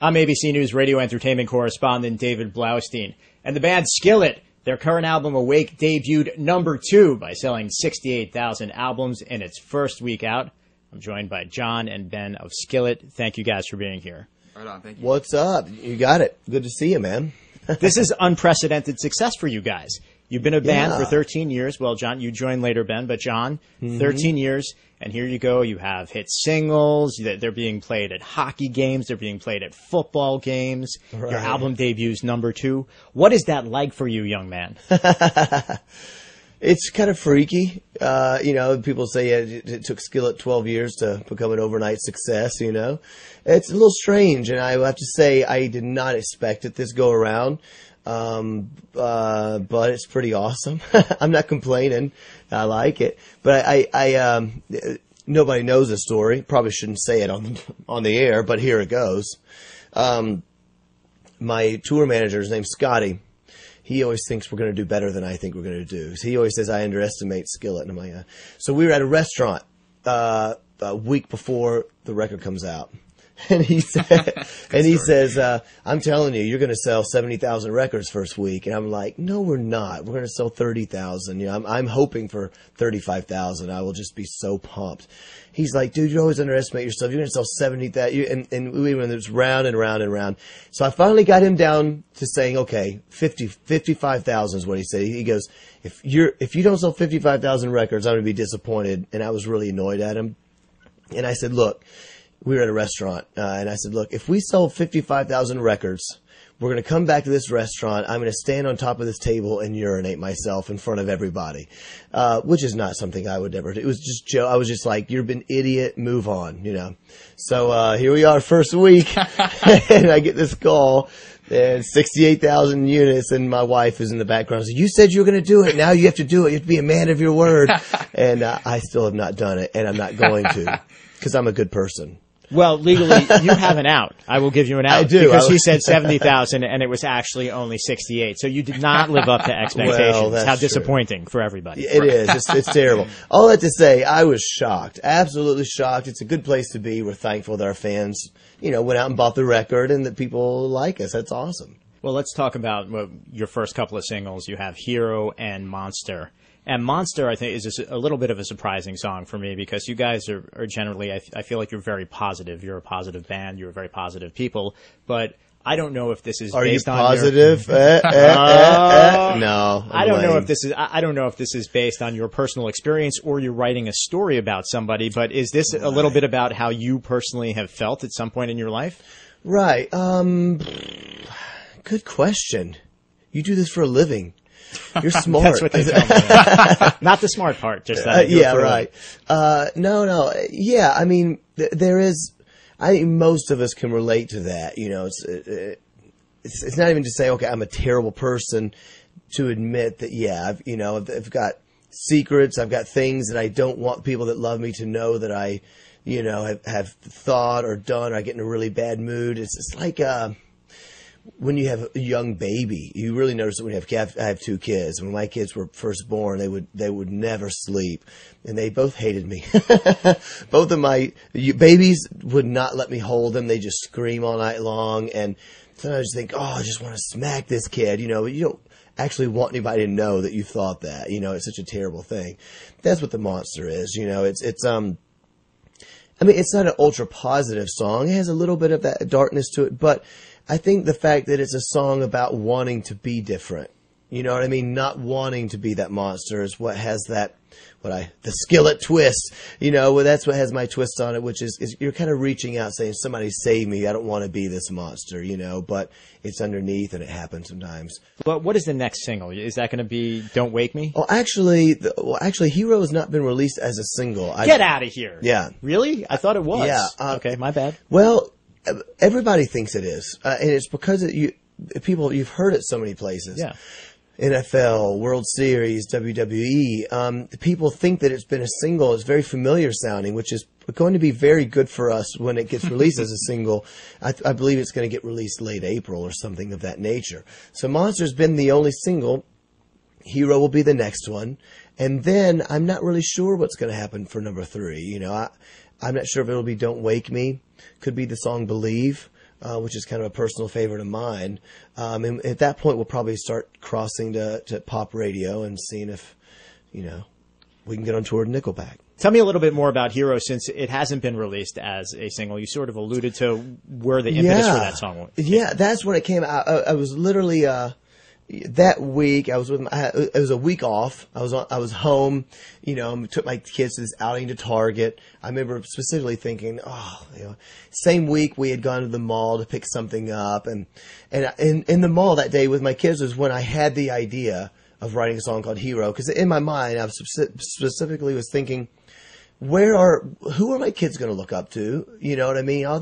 I'm ABC News radio entertainment correspondent David Blaustein. And the band Skillet, their current album Awake debuted number 2 by selling 68,000 albums in its first week out. I'm joined by John and Ben of Skillet. Thank you guys for being here. Right on, thank you. What's up? You got it. Good to see you, man. This is unprecedented success for you guys. You've been a band for 13 years. Well, John, you joined later, Ben, but John, 13 years, and here you go. You have hit singles. They're being played at hockey games. They're being played at football games. Right. Your album debuts number 2. What is that like for you, young man? It's kind of freaky. People say it took Skillet 12 years to become an overnight success, It's a little strange, and I have to say I did not expect it this go around. But it's pretty awesome. I'm not complaining. I like it. But I nobody knows the story. Probably shouldn't say it on the air, but here it goes. My tour manager, his name's Scotty. He always thinks we're going to do better than I think we're going to do. So he always says I underestimate Skillet. And I'm like, So we were at a restaurant a week before the record comes out. And he says, I'm telling you, you're going to sell 70,000 records first week. And I'm like, no, we're not. We're going to sell 30,000. I'm hoping for 35,000. I will just be so pumped. He's like, dude, you always underestimate yourself. You're going to sell 70,000. And we went this round and round and round. So I finally got him down to saying, okay, 55,000 is what he said. He goes, if you don't sell 55,000 records, I'm going to be disappointed. And I was really annoyed at him. And I said, look, we were at a restaurant, and I said, look, if we sell 55,000 records, we're going to come back to this restaurant. I'm going to stand on top of this table and urinate myself in front of everybody, which is not something I would ever do. It was just I was just like, you're an idiot, move on, So here we are, first week, and I get this call, and 68,000 units, and my wife is in the background. So you said you were going to do it. Now you have to do it. You have to be a man of your word. And I still have not done it, and I'm not going to, because I'm a good person. Well, legally, you have an out. I will give you an out. I do. Because he said 70,000 and it was actually only 68. So you did not live up to expectations. Well, that's How disappointing for everybody. It is. It's terrible. All that to say, I was shocked. Absolutely shocked. It's a good place to be. We're thankful that our fans, went out and bought the record and that people like us. That's awesome. Well, let's talk about your first couple of singles. You have Hero and Monster. And Monster, I think, is a little bit of a surprising song for me because you guys are generally, I feel like you're very positive. You're a positive band. You're very positive people. But I don't know if this is based on positive? No. I don't know if this is based on your personal experience or you're writing a story about somebody. But is this a little bit about how you personally have felt at some point in your life? Right. Good question. You do this for a living. You're smart. That's what they tell me. Not the smart part, just that. Yeah, right. No. Yeah, I mean, there is. I think most of us can relate to that. It's not even to say, okay, I'm a terrible person. To admit that, yeah, I've got secrets. I've got things that I don't want people that love me to know that I, have thought or done. Or I get in a really bad mood. It's like when you have a young baby, you really notice it when you have. I have 2 kids. When my kids were first born, they would never sleep, and they both hated me. Both of my babies would not let me hold them. They just scream all night long, and sometimes I just think, I just want to smack this kid. You don't actually want anybody to know that you thought that. It's such a terrible thing. That's what the Monster is. It's not an ultra positive song. It has a little bit of that darkness to it, but I think the fact that it's a song about wanting to be different, not wanting to be that monster is what has the Skillet twist, that's what has my twist on it, which is you're kind of reaching out saying, somebody save me. I don't want to be this monster, but it's underneath and it happens sometimes. But what is the next single? Is that going to be Don't Wake Me? Well, actually, Hero has not been released as a single. Get out of here. Yeah. Really? I thought it was. Yeah. Okay, my bad. Well, everybody thinks it is, and it's because you've heard it so many places. Yeah. NFL, World Series, WWE. People think that it's been a single. It's very familiar sounding, which is going to be very good for us when it gets released as a single. I believe it's going to get released late April or something of that nature. So Monster's been the only single. Hero will be the next one. And then I'm not really sure what's going to happen for number 3. I'm not sure if it'll be Don't Wake Me. Could be the song Believe. which is kind of a personal favorite of mine. And at that point, we'll probably start crossing to pop radio and seeing if, we can get on tour with Nickelback. Tell me a little bit more about Hero, since it hasn't been released as a single. You sort of alluded to where the impetus for that song was. Yeah, that's when it came out. I was literally that week. It was a week off. I was home. Took my kids to this outing to Target. I remember specifically thinking, same week we had gone to the mall to pick something up, and in the mall that day with my kids was when I had the idea of writing a song called Hero, because in my mind I was specifically thinking, who are my kids going to look up to? You know what I mean? All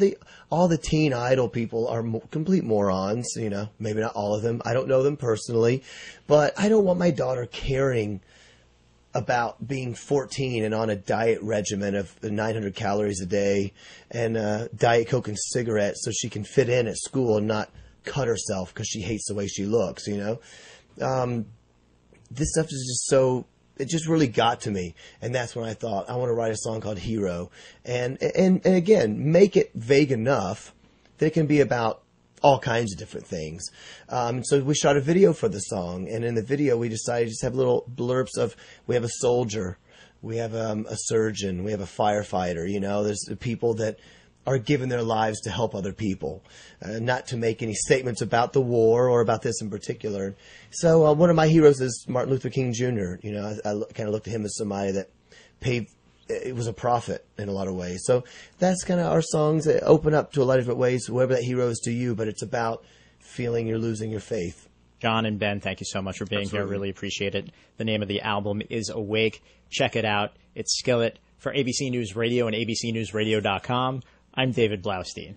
the teen idol people are complete morons. Maybe not all of them. I don't know them personally, but I don't want my daughter caring about being 14 and on a diet regimen of 900 calories a day and Diet Coke and cigarettes so she can fit in at school and not cut herself because she hates the way she looks. This stuff is just it just really got to me. And that's when I thought, I want to write a song called Hero. And again, make it vague enough that it can be about all kinds of different things. So we shot a video for the song. And in the video, we decided to just have little blurbs of, we have a soldier, we have a surgeon, we have a firefighter. There's the people that are giving their lives to help other people, not to make any statements about the war or about this in particular. So one of my heroes is Martin Luther King Jr. I kind of look to him as somebody that it was a prophet in a lot of ways. So that's kind of our songs that open up to a lot of different ways, whoever that hero is to you, but it's about feeling you're losing your faith. John and Ben, thank you so much for being here. Really appreciate it. The name of the album is Awake. Check it out. It's Skillet for ABC News Radio and abcnewsradio.com. I'm David Blaustein.